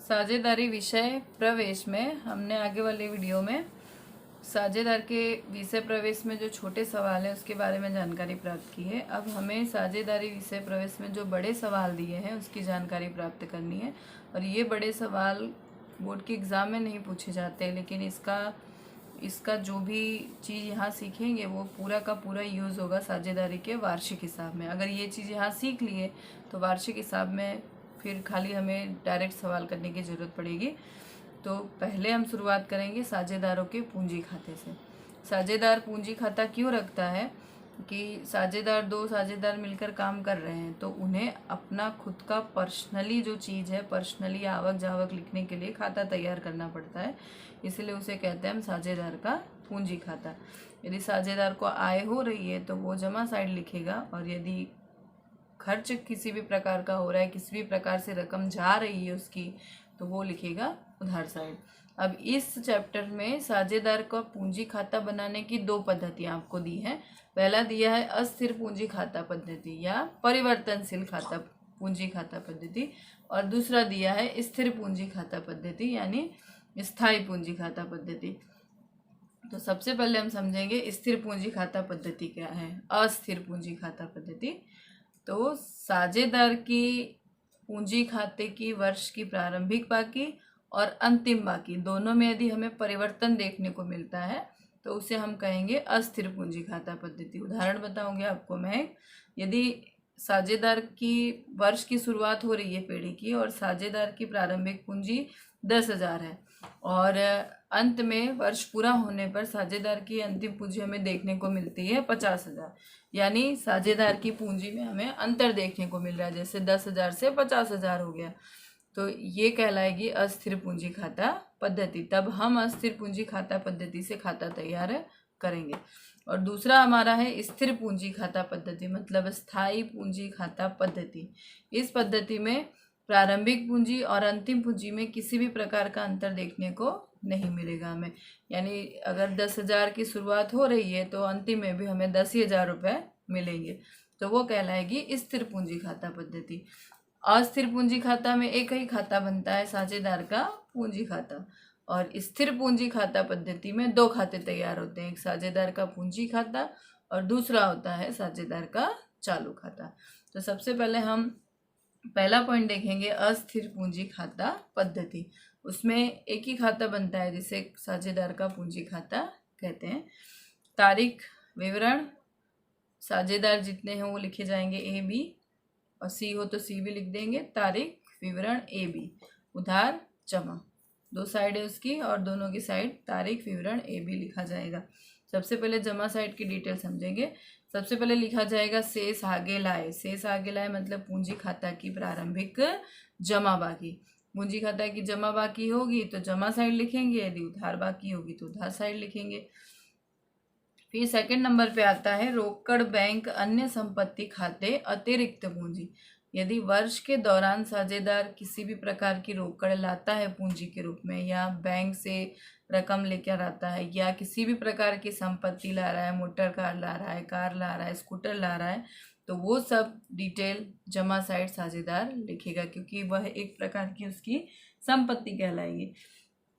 साझेदारी विषय प्रवेश में हमने आगे वाले वीडियो में साझेदार के विषय प्रवेश में जो छोटे सवाल है उसके बारे में जानकारी प्राप्त की है। अब हमें साझेदारी विषय प्रवेश में जो बड़े सवाल दिए हैं उसकी जानकारी प्राप्त करनी है। और ये बड़े सवाल बोर्ड के एग्ज़ाम में नहीं पूछे जाते, लेकिन इसका जो भी चीज़ यहाँ सीखेंगे वो पूरा का पूरा यूज़ होगा साझेदारी के वार्षिक हिसाब में। अगर ये चीज़ यहाँ सीख लिए तो वार्षिक हिसाब में फिर खाली हमें डायरेक्ट सवाल करने की ज़रूरत पड़ेगी। तो पहले हम शुरुआत करेंगे साझेदारों के पूंजी खाते से। साझेदार पूंजी खाता क्यों रखता है कि दो साझेदार मिलकर काम कर रहे हैं तो उन्हें अपना खुद का पर्सनली जो चीज़ है, पर्सनली आवक जावक लिखने के लिए खाता तैयार करना पड़ता है, इसलिए उसे कहते हैं हम साझेदार का पूंजी खाता। यदि साझेदार को आय हो रही है तो वो जमा साइड लिखेगा, और यदि खर्च किसी भी प्रकार का हो रहा है, किसी भी प्रकार से रकम जा रही है उसकी, तो वो लिखेगा उधार साइड। अब इस चैप्टर में साझेदार का पूंजी खाता बनाने की दो पद्धतियां आपको दी हैं। पहला दिया है अस्थिर पूंजी खाता पद्धति या परिवर्तनशील खाता पूंजी खाता पद्धति, और दूसरा दिया है स्थिर पूंजी खाता पद्धति यानी स्थायी पूंजी खाता पद्धति। तो सबसे पहले हम समझेंगे स्थिर पूंजी खाता पद्धति क्या है। अस्थिर पूंजी खाता पद्धति तो साझेदार की पूंजी खाते की वर्ष की प्रारंभिक बाकी और अंतिम बाकी दोनों में यदि हमें परिवर्तन देखने को मिलता है तो उसे हम कहेंगे अस्थिर पूंजी खाता पद्धति। उदाहरण बताऊंगे आपको मैं। यदि साझेदार की वर्ष की शुरुआत हो रही है पीढ़ी की और साझेदार की प्रारंभिक पूंजी 10,000 है और अंत में वर्ष पूरा होने पर साझेदार की अंतिम पूंजी हमें देखने को मिलती है 50,000, यानी साझेदार की पूंजी में हमें अंतर देखने को मिल रहा है, जैसे 10,000 से 50,000 हो गया, तो ये कहलाएगी अस्थिर पूंजी खाता पद्धति। तब हम अस्थिर पूंजी खाता पद्धति से खाता तैयार करेंगे। और दूसरा हमारा है स्थिर पूंजी खाता पद्धति, मतलब स्थायी पूंजी खाता पद्धति। इस पद्धति में प्रारंभिक पूंजी और अंतिम पूंजी में किसी भी प्रकार का अंतर देखने को नहीं मिलेगा हमें, यानी अगर 10,000 की शुरुआत हो रही है तो अंतिम में भी हमें 10,000 रुपये मिलेंगे, तो वो कहलाएगी स्थिर पूंजी खाता पद्धति। अस्थिर पूंजी खाता में एक ही खाता बनता है, साझेदार का पूंजी खाता, और स्थिर पूंजी खाता पद्धति में दो खाते तैयार होते हैं, एक साझेदार का पूंजी खाता और दूसरा होता है साझेदार का चालू खाता। तो सबसे पहले हम पहला पॉइंट देखेंगे अस्थिर पूंजी खाता पद्धति। उसमें एक ही खाता बनता है जिसे साझेदार का पूंजी खाता कहते हैं। तारीख विवरण साझेदार जितने हैं वो लिखे जाएंगे ए बी, और सी हो तो सी भी लिख देंगे। तारीख विवरण ए बी, उधार जमा, दो साइड है उसकी और दोनों की साइड तारीख विवरण ए बी लिखा जाएगा। सबसे पहले जमा साइड की डिटेल समझेंगे। सबसे पहले लिखा जाएगा शेष आगे लाए। शेष आगे लाए मतलब पूंजी खाता की प्रारंभिक जमा बाकी। पूंजी खाता की जमा बाकी होगी तो जमा साइड लिखेंगे, यदि उधार बाकी होगी तो उधार साइड लिखेंगे। फिर सेकंड नंबर पे आता है रोकड़ बैंक अन्य संपत्ति खाते अतिरिक्त पूंजी। यदि वर्ष के दौरान साझेदार किसी भी प्रकार की रोकड़ लाता है पूंजी के रूप में, या बैंक से रकम लेकर आता है, या किसी भी प्रकार की संपत्ति ला रहा है, मोटर कार ला रहा है, कार ला रहा है, स्कूटर ला रहा है, तो वो सब डिटेल जमा साइड साझेदार लिखेगा, क्योंकि वह एक प्रकार की उसकी संपत्ति कहलाएगी।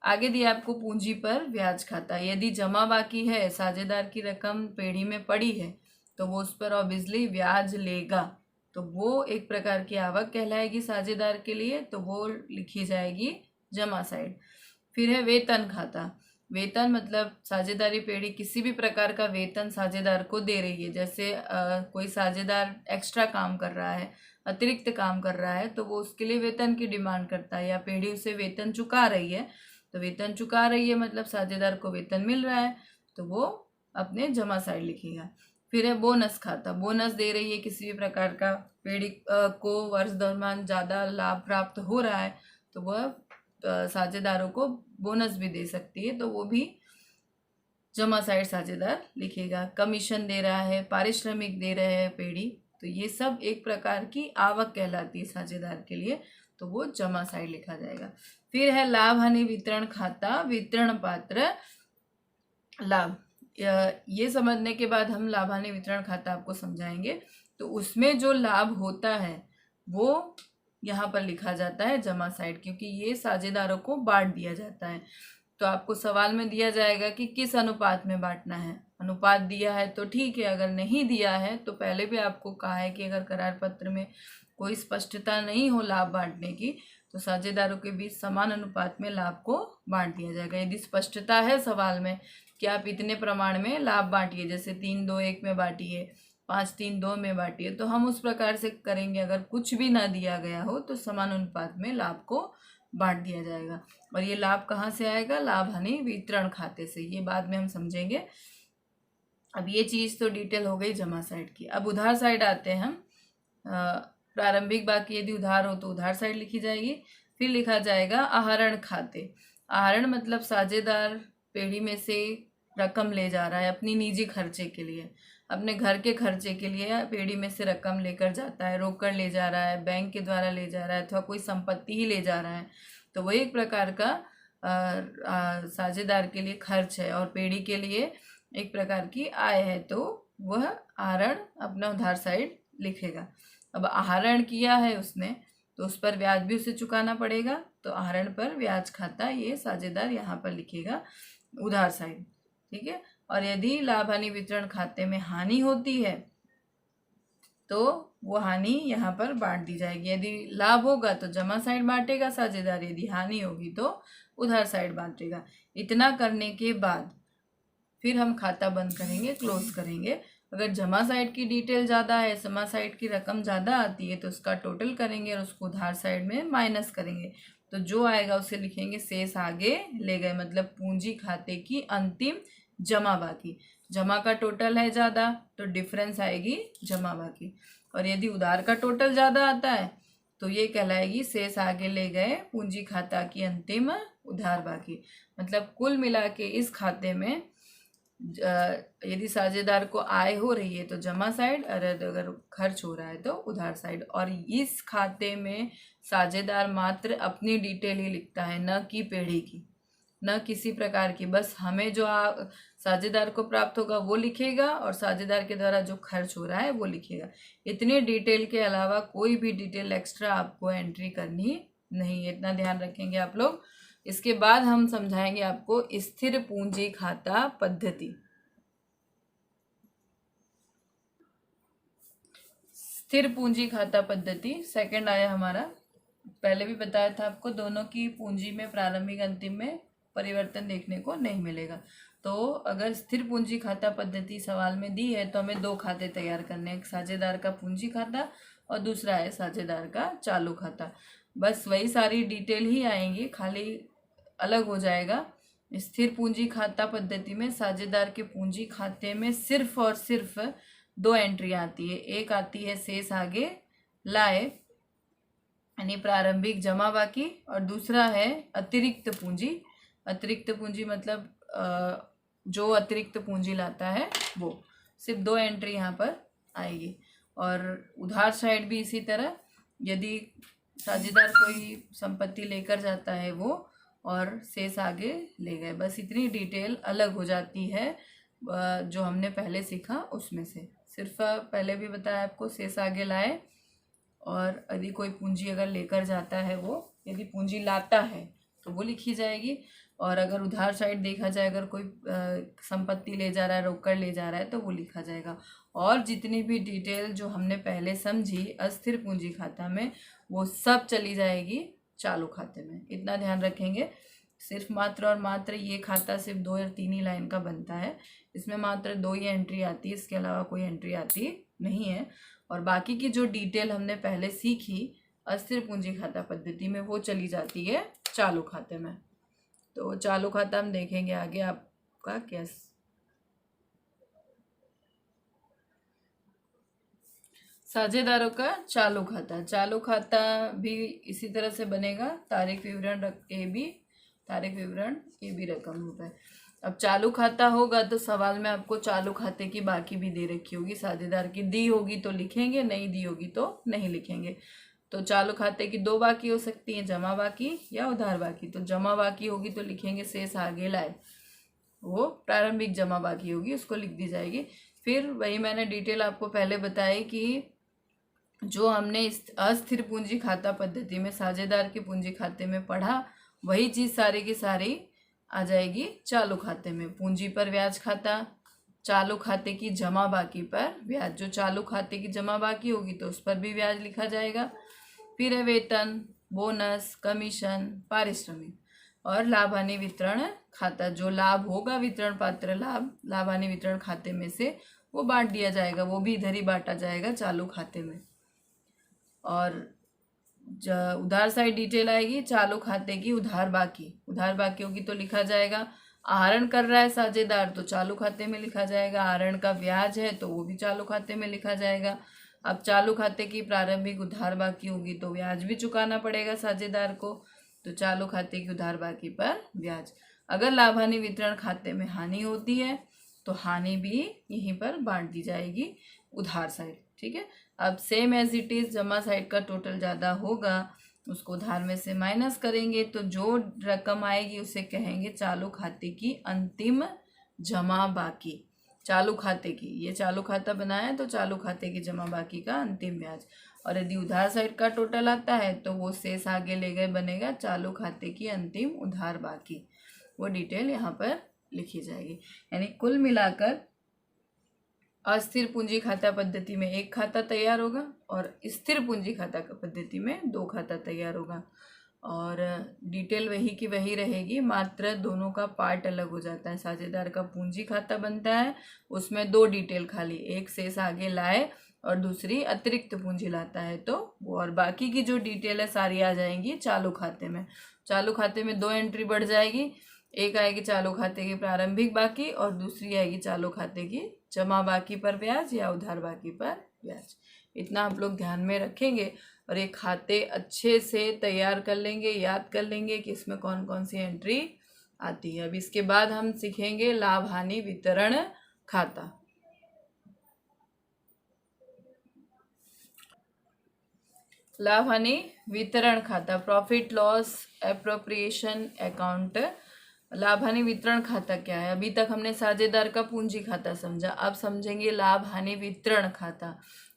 आगे दिया आपको पूंजी पर ब्याज खाता। यदि जमा बाकी है, साझेदार की रकम पेढ़ी में पड़ी है, तो वो उस पर ऑब्वियसली ब्याज लेगा, तो वो एक प्रकार की आवक कहलाएगी साझेदार के लिए, तो वो लिखी जाएगी जमा साइड। फिर है वेतन खाता। वेतन मतलब साझेदारी पेढ़ी किसी भी प्रकार का वेतन साझेदार को दे रही है, जैसे कोई साझेदार एक्स्ट्रा काम कर रहा है, अतिरिक्त काम कर रहा है, तो वो उसके लिए वेतन की डिमांड करता है, या पेढ़ी उसे वेतन चुका रही है, तो वेतन चुका रही है मतलब साझेदार को वेतन मिल रहा है, तो वो अपने जमा साइड लिखेगा। फिर है बोनस खाता। बोनस दे रही है किसी भी प्रकार का, पेढ़ी को वर्ष दरम्यान ज़्यादा लाभ प्राप्त हो रहा है तो वह साझेदारों को बोनस भी दे सकती है, तो वो भी जमा साइड साझेदार लिखेगा। कमीशन दे रहा है, पारिश्रमिक दे रहे हैं पेढ़ी, तो ये सब एक प्रकार की आवक कहलाती है साझेदार के लिए, तो वो जमा साइड लिखा जाएगा। फिर है लाभ हानि वितरण खाता। वितरण पात्र लाभ, ये समझने के बाद हम लाभ हानि वितरण खाता आपको समझाएंगे। तो उसमें जो लाभ होता है वो यहाँ पर लिखा जाता है जमा साइड, क्योंकि ये साझेदारों को बांट दिया जाता है। तो आपको सवाल में दिया जाएगा कि किस अनुपात में बांटना है। अनुपात दिया है तो ठीक है, अगर नहीं दिया है तो पहले भी आपको कहा है कि अगर करार पत्र में कोई स्पष्टता नहीं हो लाभ बांटने की तो साझेदारों के बीच समान अनुपात में लाभ को बांट दिया जाएगा। यदि स्पष्टता है सवाल में कि आप इतने प्रमाण में लाभ बांटिए, जैसे 3-2-1 में बांटिए, 5-3-2 में बांटिए, तो हम उस प्रकार से करेंगे। अगर कुछ भी ना दिया गया हो तो समान अनुपात में लाभ को बांट दिया जाएगा। और ये लाभ कहाँ से आएगा? लाभ हानि वितरण खाते से। ये बाद में हम समझेंगे। अब ये चीज़ तो डिटेल हो गई जमा साइड की। अब उधार साइड आते हैं हम। प्रारंभिक बाकी यदि उधार हो तो उधार साइड लिखी जाएगी। फिर लिखा जाएगा आहरण खाते। आहरण मतलब साझेदार पेढ़ी में से रकम ले जा रहा है अपनी निजी खर्चे के लिए, अपने घर के खर्चे के लिए पेढ़ी में से रकम लेकर जाता है, रोकड़ ले जा रहा है, बैंक के द्वारा ले जा रहा है, अथवा कोई संपत्ति ही ले जा रहा है, तो वही एक प्रकार का साझेदार के लिए खर्च है और पेढ़ी के लिए एक प्रकार की आय है, तो वह आहरण अपना उधार साइड लिखेगा। अब आहरण किया है उसने तो उस पर ब्याज भी उसे चुकाना पड़ेगा, तो आहरण पर ब्याज खाता ये साझेदार यहाँ पर लिखेगा उधार साइड। ठीक है। और यदि लाभ हानि वितरण खाते में हानि होती है तो वो हानि यहाँ पर बांट दी जाएगी। यदि लाभ होगा तो जमा साइड बांटेगा साझेदार, यदि हानि होगी तो उधार साइड बांटेगा। इतना करने के बाद फिर हम खाता बंद करेंगे, क्लोज करेंगे। अगर जमा साइड की डिटेल ज़्यादा है, जमा साइड की रकम ज़्यादा आती है तो उसका टोटल करेंगे और उसको उधार साइड में माइनस करेंगे, तो जो आएगा उसे लिखेंगे शेष आगे ले गए, मतलब पूंजी खाते की अंतिम जमा बाकी। जमा का टोटल है ज़्यादा तो डिफरेंस आएगी जमा बाकी। और यदि उधार का टोटल ज़्यादा आता है तो ये कहलाएगी शेष आगे ले गए पूंजी खाता की अंतिम उधार बाकी। मतलब कुल मिला के इस खाते में यदि साझेदार को आय हो रही है तो जमा साइड, अगर खर्च हो रहा है तो उधार साइड। और इस खाते में साझेदार मात्र अपनी डिटेल ही लिखता है, न कि पेढ़ी की, न किसी प्रकार की। बस हमें जो साझेदार को प्राप्त होगा वो लिखेगा और साझेदार के द्वारा जो खर्च हो रहा है वो लिखेगा। इतने डिटेल के अलावा कोई भी डिटेल एक्स्ट्रा आपको एंट्री करनी नहीं है, इतना ध्यान रखेंगे आप लोग। इसके बाद हम समझाएंगे आपको स्थिर पूंजी खाता पद्धति। स्थिर पूंजी खाता पद्धति सेकंड आया हमारा। पहले भी बताया था आपको, दोनों की पूंजी में प्रारंभिक अंतिम में परिवर्तन देखने को नहीं मिलेगा। तो अगर स्थिर पूंजी खाता पद्धति सवाल में दी है तो हमें दो खाते तैयार करने हैं, एक साझेदार का पूंजी खाता और दूसरा है साझेदार का चालू खाता। बस वही सारी डिटेल ही आएंगी, खाली अलग हो जाएगा। स्थिर पूंजी खाता पद्धति में साझेदार के पूंजी खाते में सिर्फ और सिर्फ दो एंट्री आती है। एक आती है शेष आगे लाए यानी प्रारंभिक जमा बाकी, और दूसरा है अतिरिक्त पूंजी। अतिरिक्त पूंजी मतलब जो अतिरिक्त पूंजी लाता है वो। सिर्फ दो एंट्री यहाँ पर आएगी। और उधार साइड भी इसी तरह, यदि साझेदार कोई संपत्ति लेकर जाता है वो और शेष आगे ले गए, बस इतनी डिटेल अलग हो जाती है जो हमने पहले सीखा उसमें से। सिर्फ पहले भी बताया आपको शेष आगे लाए, और यदि कोई पूंजी अगर लेकर जाता है वो, यदि पूंजी लाता है तो वो लिखी जाएगी। और अगर उधार साइड देखा जाए, अगर कोई संपत्ति ले जा रहा है, रोकड़ ले जा रहा है तो वो लिखा जाएगा। और जितनी भी डिटेल जो हमने पहले समझी अस्थिर पूंजी खाता में वो सब चली जाएगी चालू खाते में। इतना ध्यान रखेंगे। सिर्फ मात्र और मात्र ये खाता सिर्फ 2 या 3 ही लाइन का बनता है, इसमें मात्र 2 ही एंट्री आती है, इसके अलावा कोई एंट्री आती नहीं है। और बाकी की जो डिटेल हमने पहले सीखी अस्थिर पूंजी खाता पद्धति में वो चली जाती है चालू खाते में। तो चालू खाता हम देखेंगे आगे आपका कैसे। साझेदारों का चालू खाता, चालू खाता भी इसी तरह से बनेगा। तारीख विवरण ए बी रकम रुपए। अब चालू खाता होगा तो सवाल में आपको चालू खाते की बाकी भी दे रखी होगी, साझेदार की दी होगी तो लिखेंगे, नहीं दी होगी तो नहीं लिखेंगे। तो चालू खाते की 2 बाकी हो सकती हैं, जमा बाकी या उधार बाकी। तो जमा बाकी होगी तो लिखेंगे शेष आगे लाए, वो प्रारंभिक जमा बाकी होगी उसको लिख दी जाएगी। फिर वही मैंने डिटेल आपको पहले बताई कि जो हमने इस अस्थिर पूंजी खाता पद्धति में साझेदार के पूंजी खाते में पढ़ा, वही चीज सारी की सारी आ जाएगी चालू खाते में। पूंजी पर ब्याज खाता, चालू खाते की जमा बाकी पर ब्याज। जो चालू खाते की जमा बाकी होगी तो उस पर भी ब्याज लिखा जाएगा। फिर है वेतन, बोनस, कमीशन, पारिश्रमिक और लाभ हानि वितरण खाता। जो लाभ होगा वितरण पात्र लाभ लाभ हानि वितरण खाते में से वो बांट दिया जाएगा, वो भी इधर ही बांटा जाएगा चालू खाते में। और उधार साइड डिटेल आएगी चालू खाते की उधार बाकी होगी तो लिखा जाएगा। आहरण कर रहा है साझेदार तो चालू खाते में लिखा जाएगा। आहरण का ब्याज है तो वो भी चालू खाते में लिखा जाएगा। अब चालू खाते की प्रारंभिक उधार बाकी होगी तो ब्याज भी चुकाना पड़ेगा साझेदार को, तो चालू खाते की उधार बाकी पर ब्याज। अगर लाभ हानि वितरण खाते में हानि होती है तो हानि भी यहीं पर बांट दी जाएगी उधार साइड। ठीक है, अब सेम एज इट इज जमा साइड का टोटल ज़्यादा होगा उसको उधार में से माइनस करेंगे तो जो रकम आएगी उसे कहेंगे चालू खाते की अंतिम जमा बाकी। चालू खाते की, ये चालू खाता बनाया है तो चालू खाते की जमा बाकी का अंतिम ब्याज। और यदि उधार साइड का टोटल आता है तो वो शेष आगे ले गए बनेगा चालू खाते की अंतिम उधार बाकी। वो डिटेल यहाँ पर लिखी जाएगी। यानी कुल मिलाकर अस्थिर पूंजी खाता पद्धति में एक खाता तैयार होगा और स्थिर पूंजी खाता पद्धति में दो खाता तैयार होगा। और डिटेल वही की वही रहेगी, मात्र दोनों का पार्ट अलग हो जाता है। साझेदार का पूंजी खाता बनता है, उसमें दो डिटेल खाली, एक शेष आगे लाए और दूसरी अतिरिक्त पूंजी लाता है तो वो, और बाकी की जो डिटेल है सारी आ जाएंगी चालू खाते में। चालू खाते में दो एंट्री बढ़ जाएगी, एक आएगी चालू खाते की प्रारंभिक बाकी और दूसरी आएगी चालू खाते की जमा बाकी पर ब्याज या उधार बाकी पर ब्याज। इतना आप लोग ध्यान में रखेंगे और ये खाते अच्छे से तैयार कर लेंगे, याद कर लेंगे कि इसमें कौन कौन सी एंट्री आती है। अब इसके बाद हम सीखेंगे लाभ हानि वितरण खाता। लाभ हानि वितरण खाता, प्रॉफिट लॉस एप्रोप्रिएशन अकाउंट। लाभ हानि वितरण खाता क्या है? अभी तक हमने साझेदार का पूंजी खाता समझा, अब समझेंगे लाभ हानि वितरण खाता।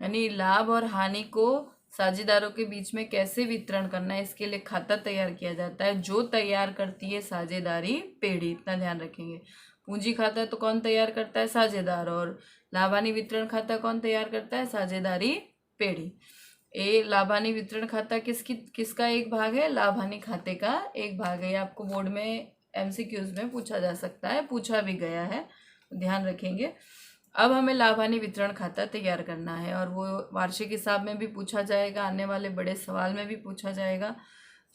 यानी लाभ और हानि को साझेदारों के बीच में कैसे वितरण करना है, इसके लिए खाता तैयार किया जाता है, जो तैयार करती है साझेदारी पेढ़ी। इतना ध्यान रखेंगे। पूंजी खाता तो कौन तैयार करता है? साझेदार। और लाभ हानि वितरण खाता कौन तैयार करता है? साझेदारी पेढ़ी। लाभ हानि वितरण खाता किसका एक भाग है? लाभ हानि खाते का एक भाग है। आपको बोर्ड में एमसीक्यूज में पूछा जा सकता है, पूछा भी गया है, ध्यान रखेंगे। अब हमें लाभ हानि वितरण खाता तैयार करना है और वो वार्षिक हिसाब में भी पूछा जाएगा, आने वाले बड़े सवाल में भी पूछा जाएगा।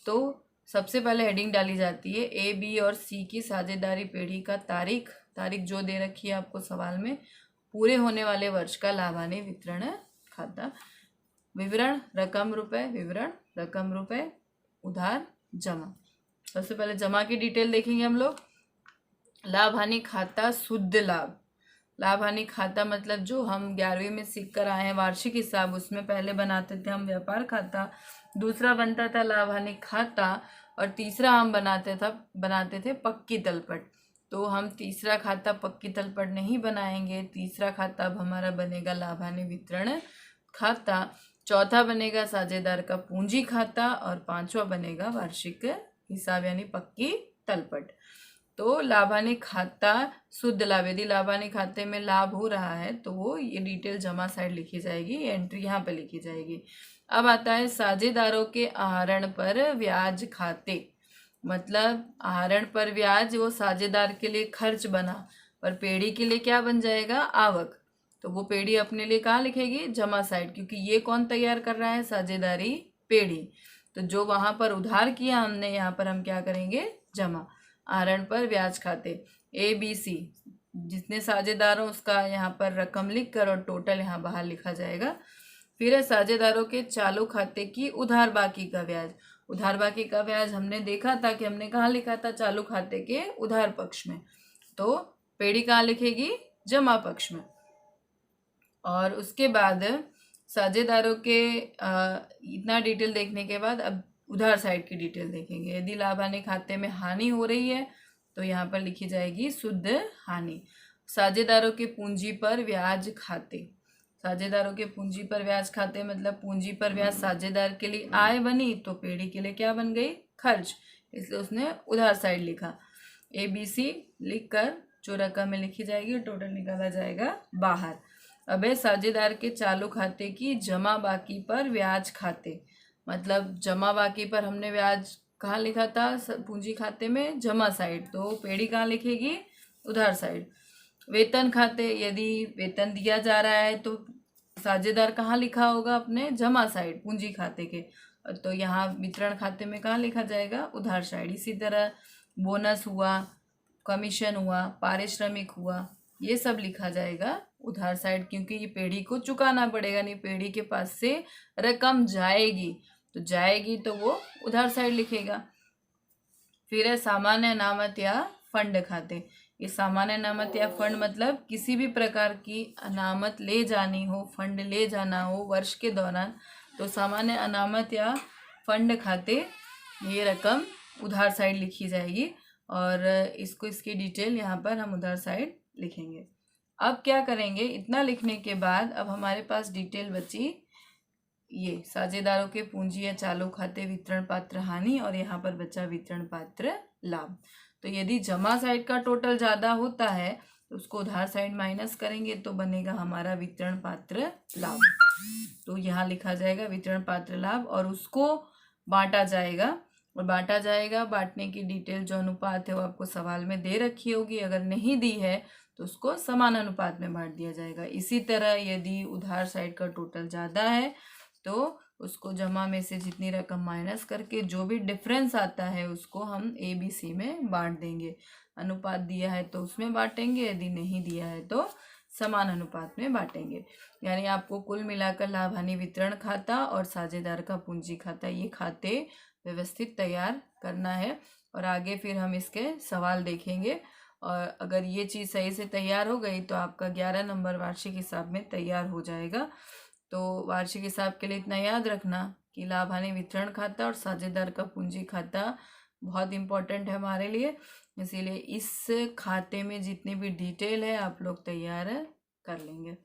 तो सबसे पहले हेडिंग डाली जाती है ए, बी और सी की साझेदारी पेढ़ी का तारीख जो दे रखी है आपको सवाल में, पूरे होने वाले वर्ष का लाभ हानि वितरण खाता। विवरण रकम रुपए, उधार जमा। सबसे पहले जमा की डिटेल देखेंगे हम लोग। लाभ हानि खाता शुद्ध लाभ हानि खाता मतलब जो हम 11वीं में सीख कर आए हैं वार्षिक हिसाब, उसमें पहले बनाते थे हम व्यापार खाता, दूसरा बनता था लाभ हानि खाता और तीसरा हम बनाते थे पक्की तलपट। तो हम तीसरा खाता पक्की तलपट नहीं बनाएंगे, तीसरा खाता अब हमारा बनेगा लाभ हानि वितरण खाता, चौथा बनेगा साझेदार का पूंजी खाता और पांचवा बनेगा वार्षिक हिसाब यानी पक्की तलपट। तो लाभ हानि खाता शुद्ध लाभ, यदि लाभ हानि खाते में लाभ हो रहा है तो वो ये डिटेल जमा साइड लिखी जाएगी, एंट्री यहाँ पे लिखी जाएगी। अब आता है साझेदारों के आहरण पर ब्याज खाते। मतलब आहरण पर ब्याज वो साझेदार के लिए खर्च बना, पर पेढ़ी के लिए क्या बन जाएगा? आवक। तो वो पेढ़ी अपने लिए कहाँ लिखेगी? जमा साइड, क्योंकि ये कौन तैयार कर रहा है? साझेदारी पेढ़ी। तो जो वहां पर उधार किया हमने, यहाँ पर हम क्या करेंगे? जमा। आहरण पर ब्याज खाते ए, बी, सी, जितने साझेदार हो उसका यहाँ पर रकम लिख कर और टोटल यहाँ बाहर लिखा जाएगा। फिर है साझेदारों के चालू खाते की उधार बाकी का ब्याज। उधार बाकी का ब्याज हमने देखा था कि हमने कहाँ लिखा था? चालू खाते के उधार पक्ष में। तो पेढ़ी कहाँ लिखेगी? जमा पक्ष में। और उसके बाद साझेदारों के इतना डिटेल देखने के बाद अब उधार साइड की डिटेल देखेंगे। यदि लाभ हानि खाते में हानि हो रही है तो यहाँ पर लिखी जाएगी शुद्ध हानि। साझेदारों के पूंजी पर ब्याज खाते, साझेदारों के पूंजी पर ब्याज खाते मतलब पूंजी पर ब्याज साझेदार के लिए आय बनी तो पेढ़ी के लिए क्या बन गई, खर्च, इसलिए उसने उधार साइड लिखा। ABC लिखकर जो रकम में लिखी जाएगी टोटल निकाला जाएगा बाहर। अब है साझेदार के चालू खाते की जमा बाकी पर ब्याज खाते, मतलब जमा बाकी पर हमने ब्याज कहाँ लिखा था, पूंजी खाते में जमा साइड, तो पेढ़ी कहाँ लिखेगी, उधार साइड। वेतन खाते, यदि वेतन दिया जा रहा है तो साझेदार कहाँ लिखा होगा, अपने जमा साइड पूंजी खाते के, तो यहाँ वितरण खाते में कहाँ लिखा जाएगा, उधार साइड। इसी तरह बोनस हुआ, कमीशन हुआ, पारिश्रमिक हुआ, ये सब लिखा जाएगा उधार साइड, क्योंकि ये पेढ़ी को चुकाना पड़ेगा, नहीं पेढ़ी के पास से रकम जाएगी तो वो उधार साइड लिखेगा। फिर है सामान्य अनामत या फंड खाते। ये सामान्य अनामत या फंड मतलब किसी भी प्रकार की अनामत ले जानी हो, फंड ले जाना हो वर्ष के दौरान, तो सामान्य अनामत या फंड खाते ये रकम उधार साइड लिखी जाएगी, और इसकी डिटेल यहाँ पर हम उधार साइड लिखेंगे। अब क्या करेंगे, इतना लिखने के बाद अब हमारे पास डिटेल बची ये साझेदारों के पूंजी या चालू खाते वितरण पात्र हानि, और यहाँ पर बचा वितरण पात्र लाभ। तो यदि जमा साइड का टोटल ज़्यादा होता है तो उसको उधार साइड माइनस करेंगे तो बनेगा हमारा वितरण पात्र लाभ। तो यहाँ लिखा जाएगा वितरण पात्र लाभ, और उसको बांटा जाएगा, और बांटने की डिटेल जो अनुपात है वो आपको सवाल में दे रखी होगी, अगर नहीं दी है तो उसको समान अनुपात में बांट दिया जाएगा। इसी तरह यदि उधार साइड का टोटल ज़्यादा है तो उसको जमा में से जितनी रकम माइनस करके जो भी डिफरेंस आता है उसको हम ABC में बांट देंगे। अनुपात दिया है तो उसमें बांटेंगे, यदि नहीं दिया है तो समान अनुपात में बांटेंगे। यानी आपको कुल मिलाकर लाभ हानि वितरण खाता और साझेदार का पूंजी खाता, ये खाते व्यवस्थित तैयार करना है, और आगे फिर हम इसके सवाल देखेंगे। और अगर ये चीज़ सही से तैयार हो गई तो आपका 11 नंबर वार्षिक हिसाब में तैयार हो जाएगा। तो वार्षिक हिसाब के लिए इतना याद रखना कि लाभ हानि वितरण खाता और साझेदार का पूंजी खाता बहुत इम्पोर्टेंट है हमारे लिए, इसीलिए इस खाते में जितनी भी डिटेल है आप लोग तैयार कर लेंगे।